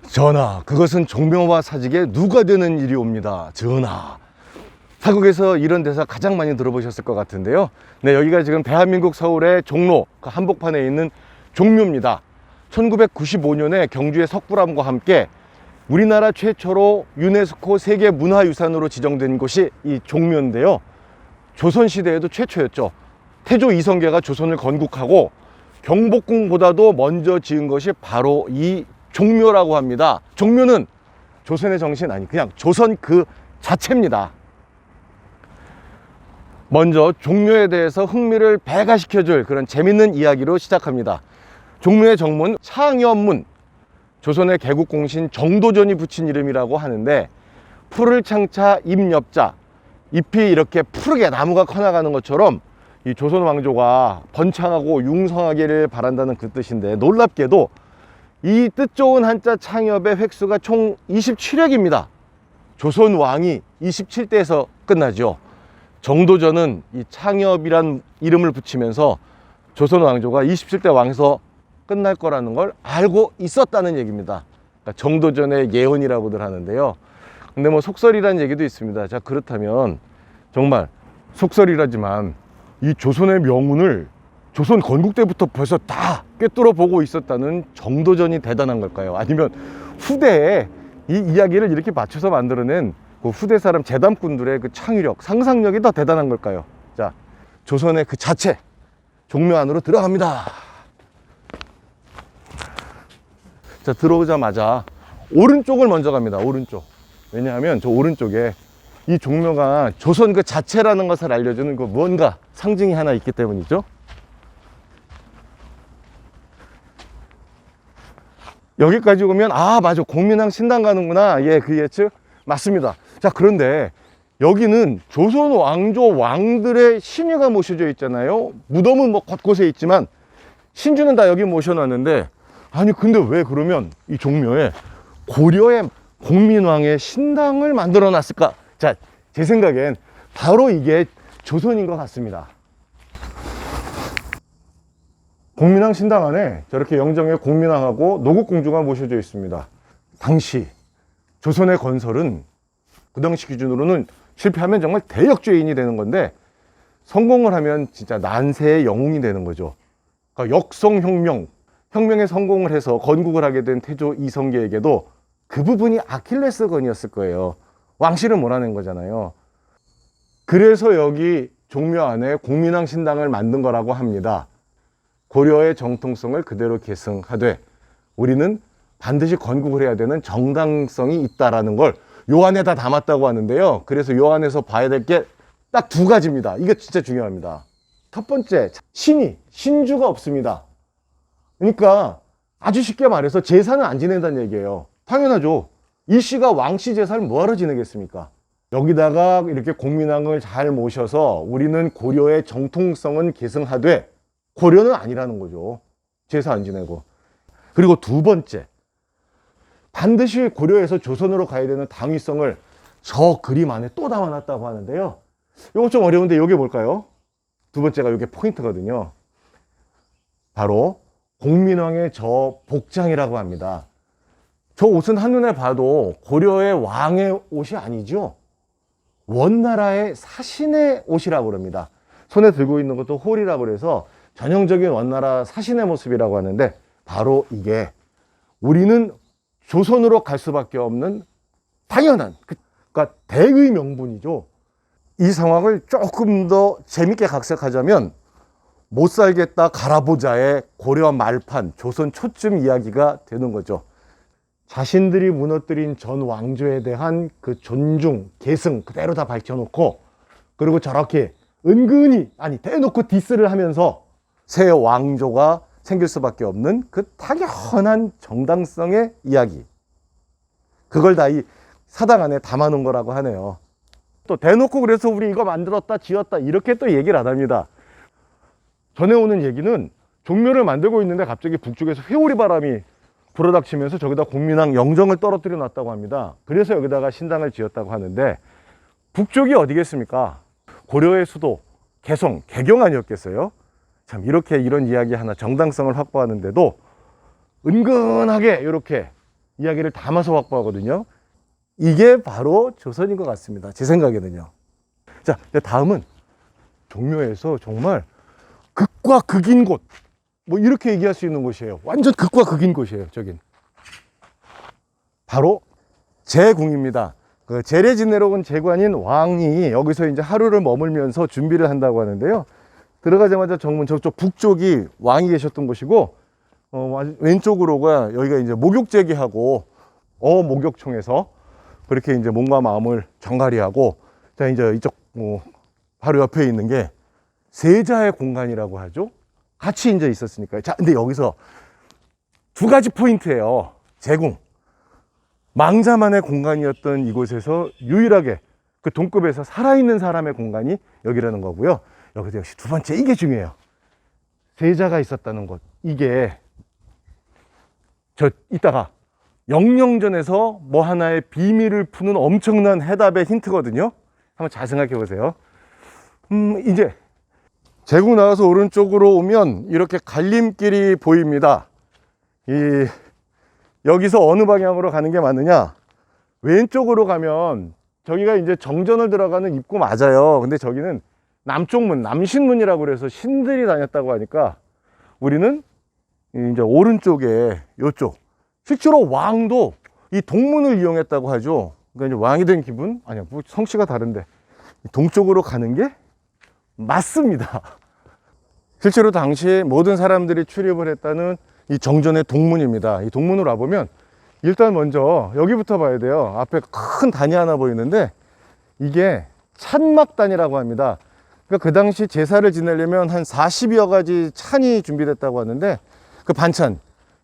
전하, 그것은 종묘와 사직에 누가 되는 일이옵니다. 전하. 사극에서 이런 대사 가장 많이 들어보셨을 것 같은데요. 네, 여기가 지금 대한민국 서울의 종로 그 한복판에 있는 종묘입니다. 1995년에 경주의 석굴암과 함께 우리나라 최초로 유네스코 세계문화유산으로 지정된 곳이 이 종묘인데요. 조선시대에도 최초였죠. 태조 이성계가 조선을 건국하고 경복궁보다도 먼저 지은 것이 바로 이 종묘라고 합니다. 종묘는 조선의 정신, 아니 그냥 조선 그 자체입니다. 먼저 종묘에 대해서 흥미를 배가시켜줄 그런 재밌는 이야기로 시작합니다. 종묘의 정문 창엽문, 조선의 개국공신 정도전이 붙인 이름이라고 하는데, 풀을 창차 잎엽자, 잎이 이렇게 푸르게 나무가 커나가는 것처럼 이 조선 왕조가 번창하고 융성하기를 바란다는 그 뜻인데, 놀랍게도 이 뜻 좋은 한자 창엽의 획수가 총 27획입니다. 조선 왕이 27대에서 끝나죠. 정도전은 이 창엽이란 이름을 붙이면서 조선 왕조가 27대 왕에서 끝날 거라는 걸 알고 있었다는 얘기입니다. 그러니까 정도전의 예언이라고들 하는데요. 근데 뭐 속설이라는 얘기도 있습니다. 자, 그렇다면 정말 속설이라지만 이 조선의 명운을 조선 건국 때부터 벌써 다 꿰뚫어 보고 있었다는 정도전이 대단한 걸까요? 아니면 후대에 이 이야기를 이렇게 맞춰서 만들어낸 그 후대 사람 재담꾼들의 그 창의력, 상상력이 더 대단한 걸까요? 자, 조선의 그 자체, 종묘 안으로 들어갑니다. 자, 들어오자마자 오른쪽을 먼저 갑니다. 오른쪽. 왜냐하면 저 오른쪽에 이 종묘가 조선 그 자체라는 것을 알려주는 그 무언가 상징이 하나 있기 때문이죠. 여기까지 오면 아, 맞아, 공민왕 신당 가는구나. 예, 그 예측 맞습니다. 자, 그런데 여기는 조선 왕조 왕들의 신유가 모셔져 있잖아요. 무덤은 뭐 곳곳에 있지만 신주는 다 여기 모셔놨는데, 아니 근데 왜 그러면 이 종묘에 고려의 공민왕의 신당을 만들어 놨을까? 자, 제 생각엔 바로 이게 조선인 것 같습니다. 공민왕 신당 안에 저렇게 영정의 공민왕하고 노국공주가 모셔져 있습니다. 당시 조선의 건설은 그 당시 기준으로는 실패하면 정말 대역죄인이 되는 건데, 성공을 하면 진짜 난세의 영웅이 되는 거죠. 그러니까 역성혁명, 혁명에 성공을 해서 건국을 하게 된 태조 이성계에게도 그 부분이 아킬레스건이었을 거예요. 왕실을 몰아낸 거잖아요. 그래서 여기 종묘 안에 공민왕 신당을 만든 거라고 합니다. 고려의 정통성을 그대로 계승하되 우리는 반드시 건국을 해야 되는 정당성이 있다라는 걸 요 안에다 담았다고 하는데요. 그래서 요 안에서 봐야 될 게 딱 두 가지입니다. 이게 진짜 중요합니다. 첫 번째, 신주가 없습니다. 그러니까 아주 쉽게 말해서 제사는 안 지낸다는 얘기예요. 당연하죠. 일씨가 왕씨 제사를 뭐하러 지내겠습니까? 여기다가 이렇게 공민왕을 잘 모셔서 우리는 고려의 정통성은 계승하되 고려는 아니라는 거죠. 제사 안 지내고. 그리고 두 번째, 반드시 고려에서 조선으로 가야 되는 당위성을 저 그림 안에 또 담아놨다고 하는데요. 이거 좀 어려운데 이게 뭘까요? 두 번째가 이게 포인트거든요. 바로 공민왕의 저 복장이라고 합니다. 저 옷은 한눈에 봐도 고려의 왕의 옷이 아니죠. 원나라의 사신의 옷이라고 합니다. 손에 들고 있는 것도 홀이라고 해서 전형적인 원나라 사신의 모습이라고 하는데, 바로 이게 우리는 조선으로 갈 수밖에 없는 당연한, 그러니까 대의 명분이죠. 이 상황을 조금 더 재밌게 각색하자면 못 살겠다 갈아보자의 고려 말판, 조선 초쯤 이야기가 되는 거죠. 자신들이 무너뜨린 전 왕조에 대한 그 존중, 계승 그대로 다 밝혀놓고, 그리고 저렇게 은근히, 아니 대놓고 디스를 하면서 새 왕조가 생길 수밖에 없는 그 당연한 정당성의 이야기, 그걸 다 이 사당 안에 담아놓은 거라고 하네요. 또 대놓고 그래서 우리 이거 만들었다 지었다 이렇게 또 얘기를 안 합니다. 전해오는 얘기는 종묘를 만들고 있는데 갑자기 북쪽에서 회오리 바람이 불어닥치면서 저기다 공민왕 영정을 떨어뜨려 놨다고 합니다. 그래서 여기다가 신당을 지었다고 하는데, 북쪽이 어디겠습니까? 고려의 수도 개성, 개경 아니었겠어요? 참, 이렇게 이런 이야기 하나 정당성을 확보하는데도 은근하게 이렇게 이야기를 담아서 확보하거든요. 이게 바로 조선인 것 같습니다. 제 생각에는요. 자, 다음은 종묘에서 정말 극과 극인 곳, 뭐 이렇게 얘기할 수 있는 곳이에요. 완전 극과 극인 곳이에요. 저긴 바로 제궁입니다. 그 제례진 내려온 제관인 왕이 여기서 이제 하루를 머물면서 준비를 한다고 하는데요. 들어가자마자 정문 저쪽 북쪽이 왕이 계셨던 곳이고, 왼쪽으로가 여기가 이제 목욕제기하고 목욕총에서 그렇게 이제 몸과 마음을 정갈이하고, 자 이제 이쪽 바로 옆에 있는 게 세자의 공간이라고 하죠. 같이 이제 있었으니까요. 자, 근데 여기서 두 가지 포인트예요. 제궁, 망자만의 공간이었던 이곳에서 유일하게 그 동급에서 살아있는 사람의 공간이 여기라는 거고요. 여기서 역시 두 번째, 이게 중요해요. 세자가 있었다는 것. 이게 이따가 영영전에서 뭐 하나의 비밀을 푸는 엄청난 해답의 힌트거든요. 한번 잘 생각해 보세요. 이제 제궁 나와서 오른쪽으로 오면 이렇게 갈림길이 보입니다. 여기서 어느 방향으로 가는 게 맞느냐? 왼쪽으로 가면 저기가 이제 정전을 들어가는 입구 맞아요. 근데 저기는 남쪽문, 남신문이라고 그래서 신들이 다녔다고 하니까 우리는 이제 오른쪽에 요쪽. 실제로 왕도 이 동문을 이용했다고 하죠. 그러니까 이제 왕이 된 기분? 아니야, 뭐 성씨가 다른데. 동쪽으로 가는 게 맞습니다. 실제로 당시 모든 사람들이 출입을 했다는 이 정전의 동문입니다. 이 동문으로 와보면 일단 먼저 여기부터 봐야 돼요. 앞에 큰 단이 하나 보이는데 이게 찬막단이라고 합니다. 그러니까 그 당시 제사를 지내려면 한 40여 가지 찬이 준비됐다고 하는데 그 반찬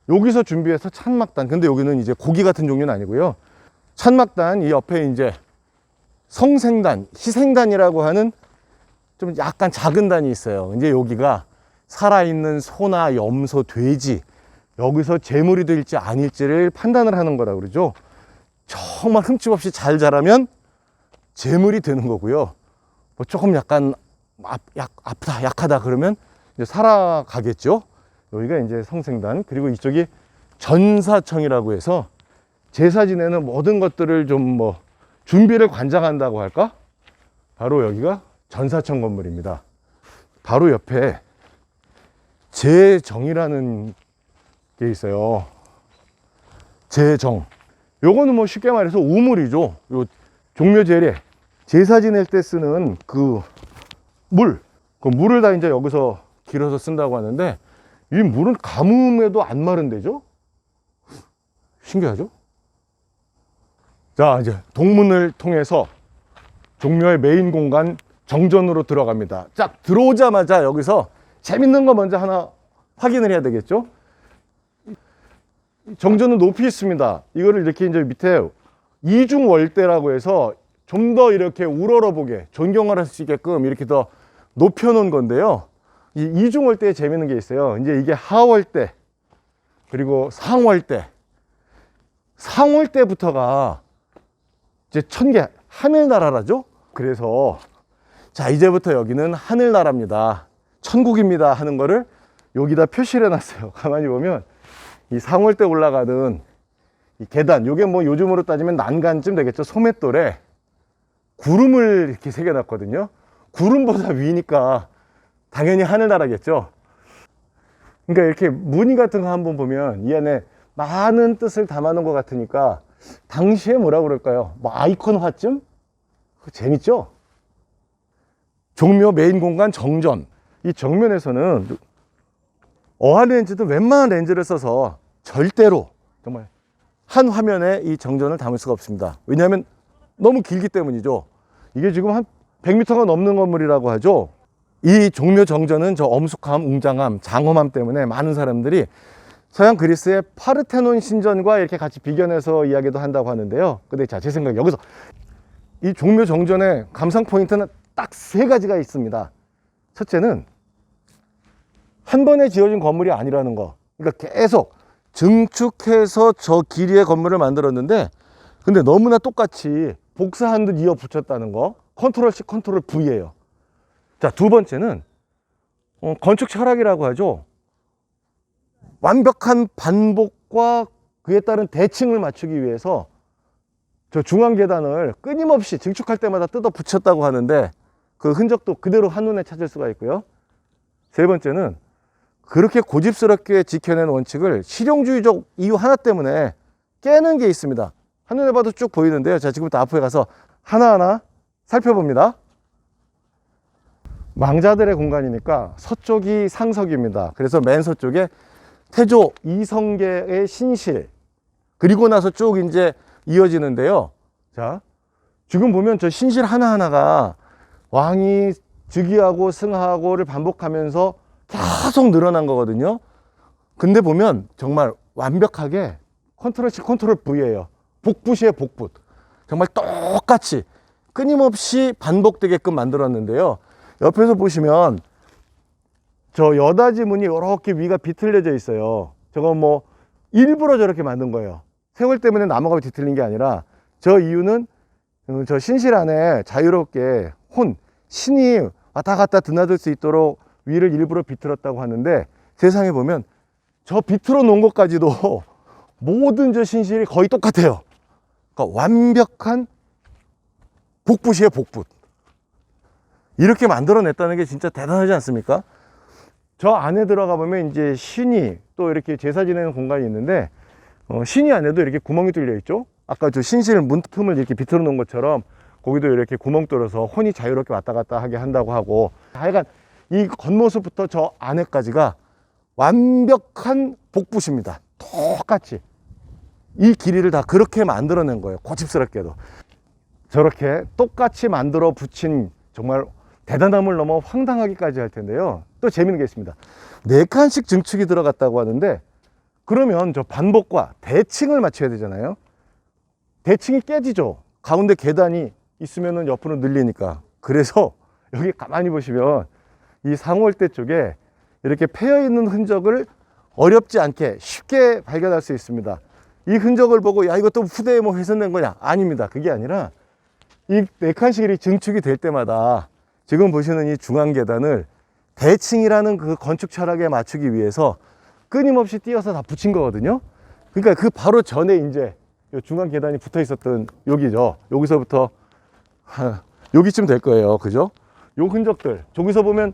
여기서 준비해서 찬막단. 근데 여기는 이제 고기 같은 종류는 아니고요. 찬막단 이 옆에 이제 성생단, 희생단이라고 하는 좀 약간 작은 단이 있어요. 이제 여기가 살아있는 소나 염소, 돼지, 여기서 재물이 될지 아닐지를 판단을 하는 거라 그러죠. 정말 흠집 없이 잘 자라면 재물이 되는 거고요. 뭐 조금 약간 아프다, 약하다 그러면 이제 살아가겠죠. 여기가 이제 성생단, 그리고 이쪽이 전사청이라고 해서 제사 지내는 모든 것들을 좀 뭐 준비를 관장한다고 할까? 바로 여기가 전사청 건물입니다. 바로 옆에 제정이라는 게 있어요. 제정. 요거는 뭐 쉽게 말해서 우물이죠. 요 종묘제례 제사 지낼 때 쓰는 그 물을 다 이제 여기서 길어서 쓴다고 하는데 이 물은 가뭄에도 안 마른대죠. 신기하죠? 자, 이제 동문을 통해서 종묘의 메인 공간 정전으로 들어갑니다. 쫙 들어오자마자 여기서 재밌는 거 먼저 하나 확인을 해야 되겠죠. 정전은 높이 있습니다. 이거를 이렇게 이제 밑에 이중월대라고 해서 좀 더 이렇게 우러러보게 존경을 할 수 있게끔 이렇게 더 높여놓은 건데요. 이 이중월대에 재밌는 게 있어요. 이제 이게 하월대 그리고 상월대. 상월대부터가 이제 천계 하늘나라라죠. 그래서 자, 이제부터 여기는 하늘나라입니다, 천국입니다 하는 거를 여기다 표시를 해놨어요. 가만히 보면 이 상월대 올라가는 이 계단, 요게 뭐 요즘으로 따지면 난간쯤 되겠죠. 소맷돌에 구름을 이렇게 새겨놨거든요. 구름보다 위니까 당연히 하늘나라겠죠. 그러니까 이렇게 무늬 같은 거 한번 보면 이 안에 많은 뜻을 담아놓은 것 같으니까 당시에 뭐라 그럴까요? 뭐 아이콘화쯤? 재밌죠? 종묘 메인 공간 정전. 이 정면에서는 어한 렌즈도 웬만한 렌즈를 써서 절대로 정말 한 화면에 이 정전을 담을 수가 없습니다. 왜냐하면 너무 길기 때문이죠. 이게 지금 한 100m가 넘는 건물이라고 하죠. 이 종묘 정전은 저 엄숙함, 웅장함, 장엄함 때문에 많은 사람들이 서양 그리스의 파르테논 신전과 이렇게 같이 비견해서 이야기도 한다고 하는데요. 근데 자, 제 생각에 여기서 이 종묘 정전의 감상 포인트는 딱 세 가지가 있습니다. 첫째는 한 번에 지어진 건물이 아니라는 거. 그러니까 계속 증축해서 저 길이의 건물을 만들었는데 근데 너무나 똑같이 복사한 듯 이어 붙였다는 거. 컨트롤 C, 컨트롤 V예요. 자, 두 번째는 건축 철학이라고 하죠. 완벽한 반복과 그에 따른 대칭을 맞추기 위해서 저 중앙 계단을 끊임없이 증축할 때마다 뜯어 붙였다고 하는데 그 흔적도 그대로 한눈에 찾을 수가 있고요. 세 번째는 그렇게 고집스럽게 지켜낸 원칙을 실용주의적 이유 하나 때문에 깨는 게 있습니다. 한눈에 봐도 쭉 보이는데요. 자, 지금부터 앞에 가서 하나하나 살펴봅니다. 망자들의 공간이니까 서쪽이 상석입니다. 그래서 맨 서쪽에 태조 이성계의 신실, 그리고 나서 쭉 이제 이어지는데요. 자, 지금 보면 저 신실 하나하나가 왕이 즉위하고 승하하고를 반복하면서 계속 늘어난 거거든요. 근데 보면 정말 완벽하게 컨트롤 C 컨트롤 V예요. 복붙이에요, 복붙. 정말 똑같이 끊임없이 반복되게끔 만들었는데요. 옆에서 보시면 저 여닫이 문이 이렇게 위가 비틀려져 있어요. 저거 뭐 일부러 저렇게 만든 거예요. 세월 때문에 나무가 뒤틀린 게 아니라 저 이유는 저 신실 안에 자유롭게 신이 왔다 갔다 드나들 수 있도록 위를 일부러 비틀었다고 하는데, 세상에 보면 저 비틀어 놓은 것까지도 모든 저 신실이 거의 똑같아요. 그러니까 완벽한 복붙이에요, 복붙. 이렇게 만들어냈다는 게 진짜 대단하지 않습니까? 저 안에 들어가 보면 이제 신이 또 이렇게 제사 지내는 공간이 있는데, 신이 안에도 이렇게 구멍이 뚫려 있죠. 아까 저 신실 문틈을 이렇게 비틀어 놓은 것처럼 거기도 이렇게 구멍 뚫어서 혼이 자유롭게 왔다 갔다 하게 한다고 하고, 하여간 이 겉모습부터 저 안에까지가 완벽한 복붙입니다. 똑같이 이 길이를 다 그렇게 만들어낸 거예요. 고집스럽게도 저렇게 똑같이 만들어 붙인 정말 대단함을 넘어 황당하기까지 할 텐데요. 또 재밌는 게 있습니다. 4칸씩 증축이 들어갔다고 하는데, 그러면 저 반복과 대칭을 맞춰야 되잖아요. 대칭이 깨지죠. 가운데 계단이 있으면 옆으로 늘리니까. 그래서 여기 가만히 보시면 이 상월대 쪽에 이렇게 패여 있는 흔적을 어렵지 않게 쉽게 발견할 수 있습니다. 이 흔적을 보고 야, 이것도 후대에 뭐 훼손된 거냐? 아닙니다. 그게 아니라 이 4칸씩 이렇게 증축이 될 때마다 지금 보시는 이 중앙 계단을 대칭이라는 그 건축 철학에 맞추기 위해서 끊임없이 띄어서 다 붙인 거거든요. 그러니까 그 바로 전에 이제 중앙 계단이 붙어 있었던 여기죠. 여기서부터 여기쯤 될 거예요. 그죠? 요 흔적들. 저기서 보면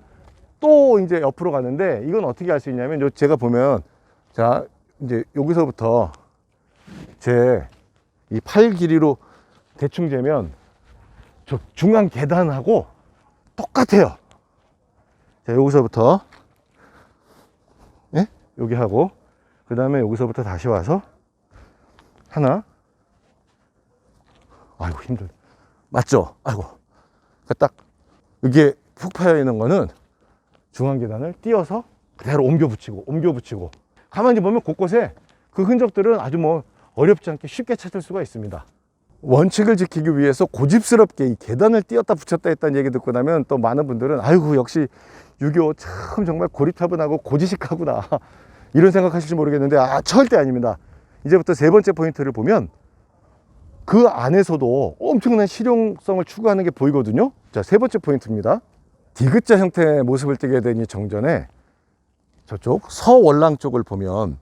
또 이제 옆으로 가는데, 이건 어떻게 알 수 있냐면, 요 제가 보면, 자, 이제 여기서부터 제 이 팔 길이로 대충 재면 저 중앙 계단하고 똑같아요. 자, 여기서부터, 예? 여기 하고, 그 다음에 여기서부터 다시 와서 하나. 아이고, 힘들다. 맞죠? 아이고. 딱 이게 푹 파여 있는 거는 중앙 계단을 띄어서 그대로 옮겨 붙이고 가만히 보면 곳곳에 그 흔적들은 아주 뭐 어렵지 않게 쉽게 찾을 수가 있습니다. 원칙을 지키기 위해서 고집스럽게 이 계단을 띄었다 붙였다 했다는 얘기 듣고 나면 또 많은 분들은 아이고, 역시 유교 참 정말 고리타분하고 고지식하구나 이런 생각하실지 모르겠는데, 절대 아닙니다. 이제부터 세 번째 포인트를 보면 그 안에서도 엄청난 실용성을 추구하는 게 보이거든요. 자, 세 번째 포인트입니다. 디귿자 형태의 모습을 띠게 된 이 정전에 저쪽 서월랑 쪽을 보면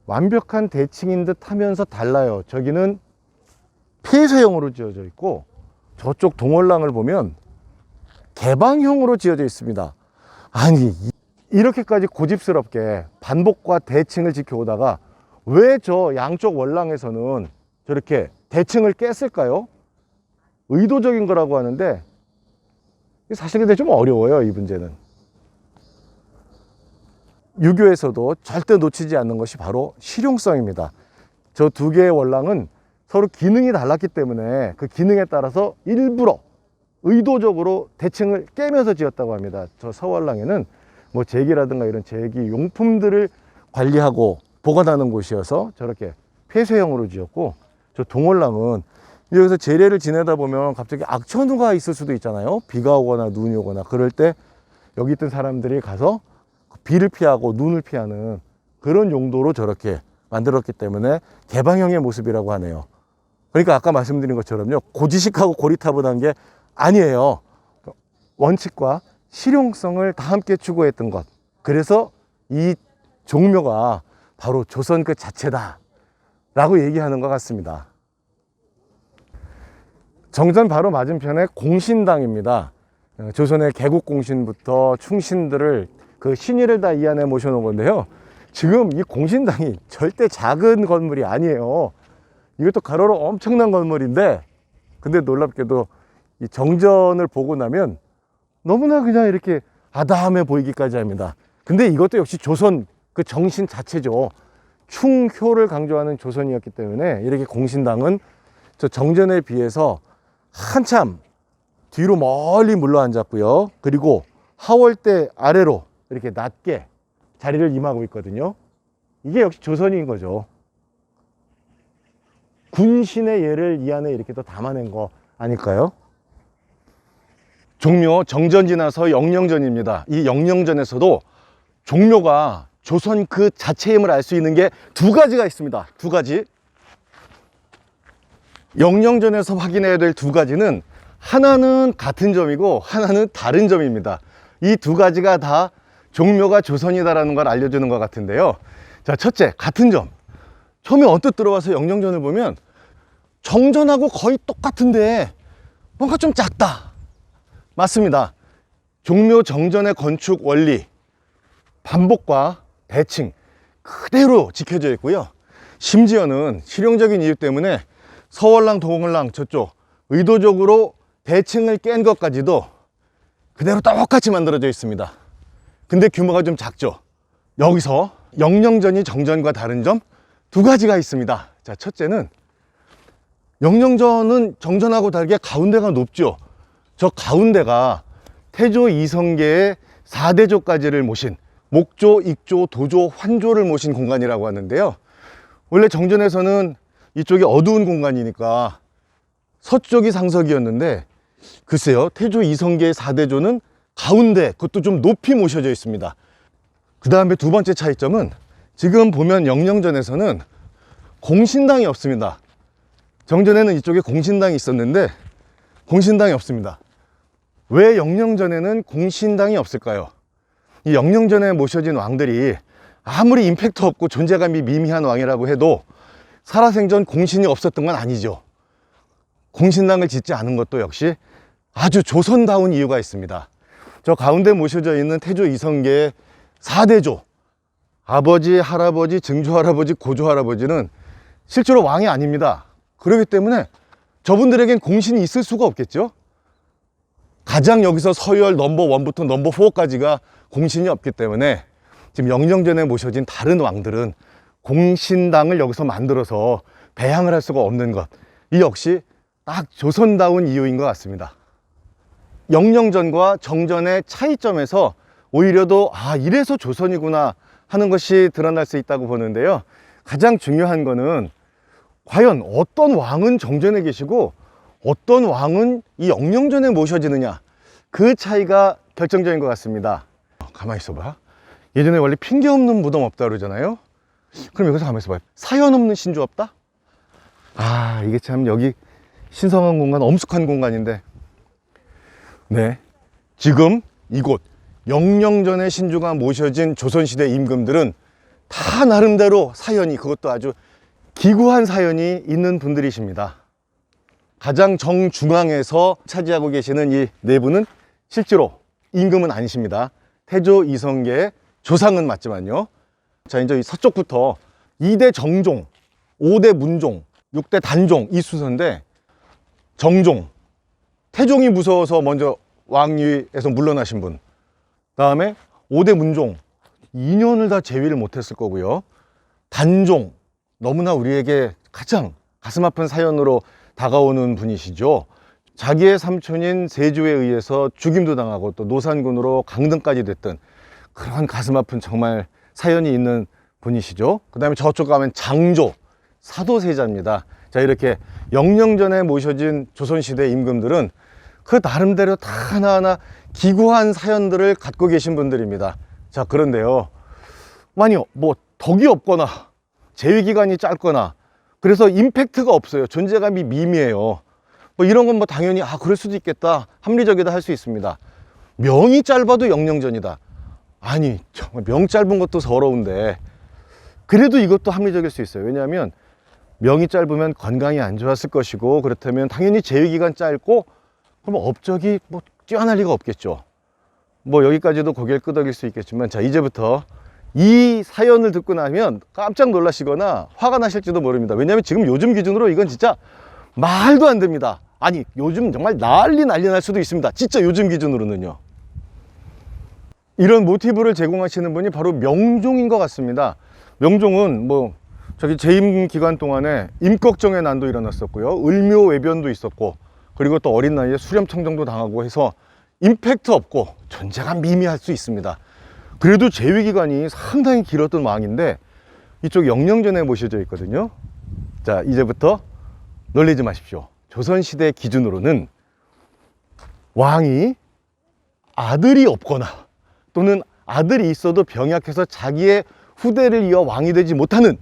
완벽한 대칭인 듯 하면서 달라요. 저기는 폐쇄형으로 지어져 있고, 저쪽 동월랑을 보면 개방형으로 지어져 있습니다. 아니, 이렇게까지 고집스럽게 반복과 대칭을 지켜오다가 왜 저 양쪽 월랑에서는 저렇게 대칭을 깼을까요? 의도적인 거라고 하는데, 사실 근데 좀 어려워요, 이 문제는. 유교에서도 절대 놓치지 않는 것이 바로 실용성입니다. 저 두 개의 월랑은 서로 기능이 달랐기 때문에 그 기능에 따라서 일부러 의도적으로 대칭을 깨면서 지었다고 합니다. 저 서월랑에는 뭐 제기라든가 이런 제기 용품들을 관리하고 보관하는 곳이어서 저렇게 폐쇄형으로 지었고, 저 동월랑은 여기서 제례를 지내다 보면 갑자기 악천후가 있을 수도 있잖아요. 비가 오거나 눈이 오거나 그럴 때 여기 있던 사람들이 가서 비를 피하고 눈을 피하는 그런 용도로 저렇게 만들었기 때문에 개방형의 모습이라고 하네요. 그러니까 아까 말씀드린 것처럼요, 고지식하고 고리타분한 게 아니에요. 원칙과 실용성을 다 함께 추구했던 것. 그래서 이 종묘가 바로 조선 그 자체다, 라고 얘기하는 것 같습니다. 정전 바로 맞은편에 공신당입니다. 조선의 개국공신부터 충신들을 그 신의를 다 이 안에 모셔놓은 건데요. 지금 이 공신당이 절대 작은 건물이 아니에요. 이것도 가로로 엄청난 건물인데, 근데 놀랍게도 이 정전을 보고 나면 너무나 그냥 이렇게 아담해 보이기까지 합니다. 근데 이것도 역시 조선 그 정신 자체죠. 충효를 강조하는 조선이었기 때문에 이렇게 공신당은 저 정전에 비해서 한참 뒤로 멀리 물러앉았고요. 그리고 하월대 아래로 이렇게 낮게 자리를 임하고 있거든요. 이게 역시 조선인 거죠. 군신의 예를 이 안에 이렇게 또 담아낸 거 아닐까요? 종묘 정전 지나서 영령전입니다. 이 영령전에서도 종묘가 조선 그 자체의 힘을 알 수 있는 게 두 가지가 있습니다. 두 가지. 영령전에서 확인해야 될 두 가지는 하나는 같은 점이고 하나는 다른 점입니다. 이 두 가지가 다 종묘가 조선이다라는 걸 알려주는 것 같은데요. 자, 첫째, 같은 점. 처음에 언뜻 들어와서 영령전을 보면 정전하고 거의 똑같은데 뭔가 좀 작다. 맞습니다. 종묘 정전의 건축 원리, 반복과 대칭 그대로 지켜져 있고요. 심지어는 실용적인 이유 때문에 서월랑 동월랑 저쪽 의도적으로 대칭을 깬 것까지도 그대로 똑같이 만들어져 있습니다. 근데 규모가 좀 작죠. 여기서 영령전이 정전과 다른 점 두 가지가 있습니다. 자, 첫째는 영령전은 정전하고 다르게 가운데가 높죠. 저 가운데가 태조 이성계의 4대조까지를 모신 목조, 익조, 도조, 환조를 모신 공간이라고 하는데요. 원래 정전에서는 이쪽이 어두운 공간이니까 서쪽이 상석이었는데, 글쎄요, 태조 이성계의 4대조는 가운데, 그것도 좀 높이 모셔져 있습니다. 그 다음에 두 번째 차이점은 지금 보면 영령전에서는 공신당이 없습니다. 정전에는 이쪽에 공신당이 있었는데 공신당이 없습니다. 왜 영령전에는 공신당이 없을까요? 이 영령전에 모셔진 왕들이 아무리 임팩트 없고 존재감이 미미한 왕이라고 해도 살아생전 공신이 없었던 건 아니죠. 공신당을 짓지 않은 것도 역시 아주 조선다운 이유가 있습니다. 저 가운데 모셔져 있는 태조 이성계의 4대조, 아버지, 할아버지, 증조할아버지, 고조할아버지는 실제로 왕이 아닙니다. 그렇기 때문에 저분들에겐 공신이 있을 수가 없겠죠. 가장 여기서 서열 넘버 1부터 넘버 4까지가 공신이 없기 때문에 지금 영령전에 모셔진 다른 왕들은 공신당을 여기서 만들어서 배양을 할 수가 없는 것, 이 역시 딱 조선다운 이유인 것 같습니다. 영령전과 정전의 차이점에서 오히려 더 이래서 조선이구나 하는 것이 드러날 수 있다고 보는데요. 가장 중요한 거는 과연 어떤 왕은 정전에 계시고 어떤 왕은 이 영령전에 모셔지느냐, 그 차이가 결정적인 것 같습니다. 가만히 있어봐. 예전에 원래 핑계 없는 무덤 없다 그러잖아요. 그럼 여기서 가만히 있어봐요. 사연 없는 신주 없다? 이게 참 여기 신성한 공간, 엄숙한 공간인데, 네, 지금 이곳 영령전의 신주가 모셔진 조선시대 임금들은 다 나름대로 사연이, 그것도 아주 기구한 사연이 있는 분들이십니다. 가장 정중앙에서 차지하고 계시는 이 네 분은 실제로 임금은 아니십니다. 태조 이성계의 조상은 맞지만요. 자, 이제 서쪽부터 2대 정종, 5대 문종, 6대 단종, 이 순서인데, 정종, 태종이 무서워서 먼저 왕위에서 물러나신 분, 다음에 5대 문종, 2년을 다 재위를 못했을 거고요. 단종, 너무나 우리에게 가장 가슴 아픈 사연으로 다가오는 분이시죠. 자기의 삼촌인 세조에 의해서 죽임도 당하고 또 노산군으로 강등까지 됐던 그런 가슴 아픈 정말 사연이 있는 분이시죠. 그 다음에 저쪽 가면 장조, 사도세자입니다. 자, 이렇게 영령전에 모셔진 조선시대 임금들은 그 나름대로 다 하나하나 기구한 사연들을 갖고 계신 분들입니다. 자, 그런데요, 많이 뭐 덕이 없거나 재위기간이 짧거나 그래서 임팩트가 없어요. 존재감이 미미해요. 뭐 이런 건 뭐 당연히 그럴 수도 있겠다, 합리적이다 할 수 있습니다. 명이 짧아도 영령전이다. 아니, 정말 명 짧은 것도 서러운데 그래도 이것도 합리적일 수 있어요. 왜냐하면 명이 짧으면 건강이 안 좋았을 것이고, 그렇다면 당연히 재위기간 짧고 그럼 업적이 뭐 뛰어날 리가 없겠죠. 뭐 여기까지도 고개를 끄덕일 수 있겠지만, 자, 이제부터 이 사연을 듣고 나면 깜짝 놀라시거나 화가 나실지도 모릅니다. 왜냐하면 지금 요즘 기준으로 이건 진짜 말도 안 됩니다. 아니, 요즘 정말 난리 날 수도 있습니다. 진짜 요즘 기준으로는요. 이런 모티브를 제공하시는 분이 바로 명종인 것 같습니다. 명종은 뭐 저기 재임 기간 동안에 임꺽정의 난도 일어났었고요, 을묘외변도 있었고, 그리고 또 어린 나이에 수렴청정도 당하고 해서 임팩트 없고 존재가 미미할 수 있습니다. 그래도 재위 기간이 상당히 길었던 왕인데, 이쪽 영령전에 모셔져 있거든요. 자, 이제부터 놀리지 마십시오. 조선시대 기준으로는 왕이 아들이 없거나 또는 아들이 있어도 병약해서 자기의 후대를 이어 왕이 되지 못하는,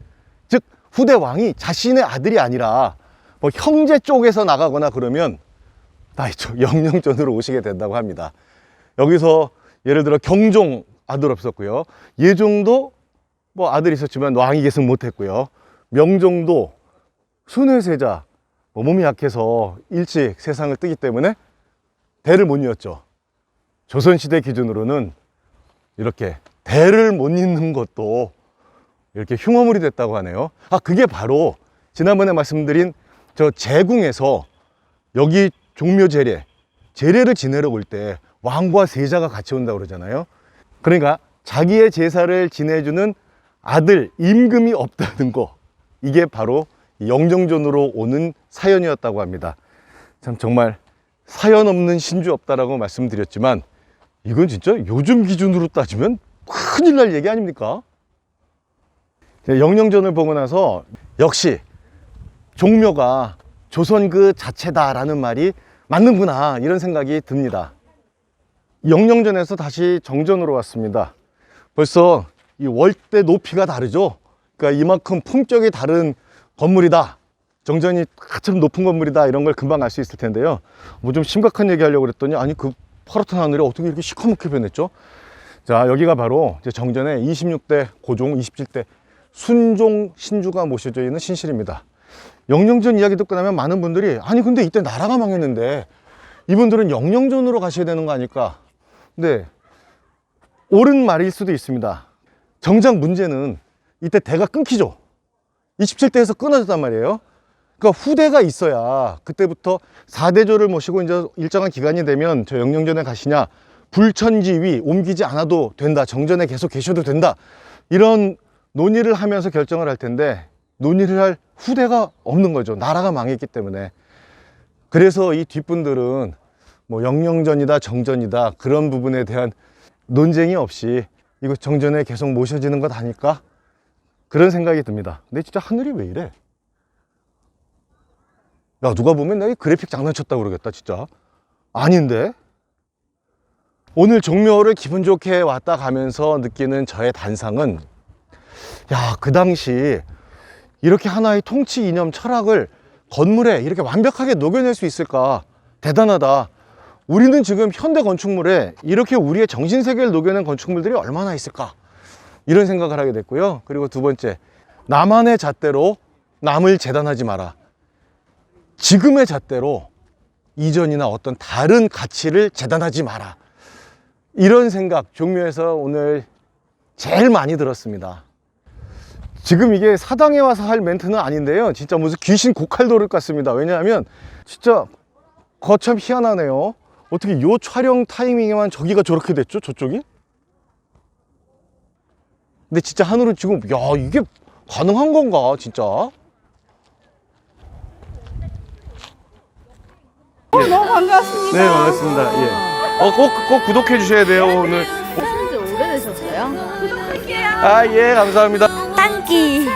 즉 후대 왕이 자신의 아들이 아니라 뭐 형제 쪽에서 나가거나 그러면 다 이쪽 영령전으로 오시게 된다고 합니다. 여기서 예를 들어 경종 아들 없었고요, 예종도 뭐 아들이 있었지만 왕이 계승 못했고요, 명종도 순회세자 몸이 약해서 일찍 세상을 뜨기 때문에 대를 못 이었죠. 조선시대 기준으로는 이렇게 대를 못 잇는 것도 이렇게 흉어물이 됐다고 하네요. 아, 그게 바로 지난번에 말씀드린 저 제궁에서 여기 종묘 제례를 지내러 올 때 왕과 세자가 같이 온다고 그러잖아요. 그러니까 자기의 제사를 지내주는 아들 임금이 없다는 거, 이게 바로 영정전으로 오는 사연이었다고 합니다. 참 정말 사연 없는 신주 없다라고 말씀드렸지만, 이건 진짜 요즘 기준으로 따지면 큰일 날 얘기 아닙니까? 영령전을 보고 나서 역시 종묘가 조선 그 자체다라는 말이 맞는구나, 이런 생각이 듭니다. 영령전에서 다시 정전으로 왔습니다. 벌써 이 월대 높이가 다르죠. 그러니까 이만큼 품격이 다른 건물이다, 정전이 참 높은 건물이다, 이런 걸 금방 알 수 있을 텐데요. 뭐 좀 심각한 얘기 하려고 그랬더니, 아니 그 파랗던 하늘이 어떻게 이렇게 시커멓게 변했죠? 자, 여기가 바로 이제 정전에 26대 고종, 27대 순종 신주가 모셔져 있는 신실입니다. 영령전 이야기 듣고 나면 많은 분들이, 아니 근데 이때 나라가 망했는데 이분들은 영령전으로 가셔야 되는 거 아닐까? 근데 옳은 말일 수도 있습니다. 정작 문제는 이때 대가 끊기죠. 27대에서 끊어졌단 말이에요. 그러니까 후대가 있어야 그때부터 4대조를 모시고 이제 일정한 기간이 되면 저 영령전에 가시냐, 불천지위 옮기지 않아도 된다, 정전에 계속 계셔도 된다, 이런 논의를 하면서 결정을 할 텐데, 논의를 할 후대가 없는 거죠. 나라가 망했기 때문에. 그래서 이 뒷분들은 뭐 영령전이다 정전이다 그런 부분에 대한 논쟁이 없이 이거 정전에 계속 모셔지는 것 아닐까, 그런 생각이 듭니다. 근데 진짜 하늘이 왜 이래? 야, 누가 보면 내가 그래픽 장난쳤다고 그러겠다 진짜. 아닌데? 오늘 종묘를 기분 좋게 왔다 가면서 느끼는 저의 단상은, 야, 그 당시 이렇게 하나의 통치 이념 철학을 건물에 이렇게 완벽하게 녹여낼 수 있을까? 대단하다. 우리는 지금 현대 건축물에 이렇게 우리의 정신세계를 녹여낸 건축물들이 얼마나 있을까? 이런 생각을 하게 됐고요. 그리고 두 번째, 나만의 잣대로 남을 재단하지 마라. 지금의 잣대로 이전이나 어떤 다른 가치를 재단하지 마라. 이런 생각 종묘에서 오늘 제일 많이 들었습니다. 지금 이게 사당에 와서 할 멘트는 아닌데요, 진짜 무슨 귀신 고칼도를 같습니다. 왜냐하면 진짜 거참 희한하네요. 어떻게 요 촬영 타이밍에만 저기가 저렇게 됐죠, 저쪽이? 근데 진짜 하늘은 지금, 야, 이게 가능한 건가 진짜? 너무 반갑습니다. 네, 반갑습니다. 예. 꼭 구독해 주셔야 돼요, 오늘. 하신 지 오래되셨어요? 구독할게요. 아, 예, 감사합니다. 땅기.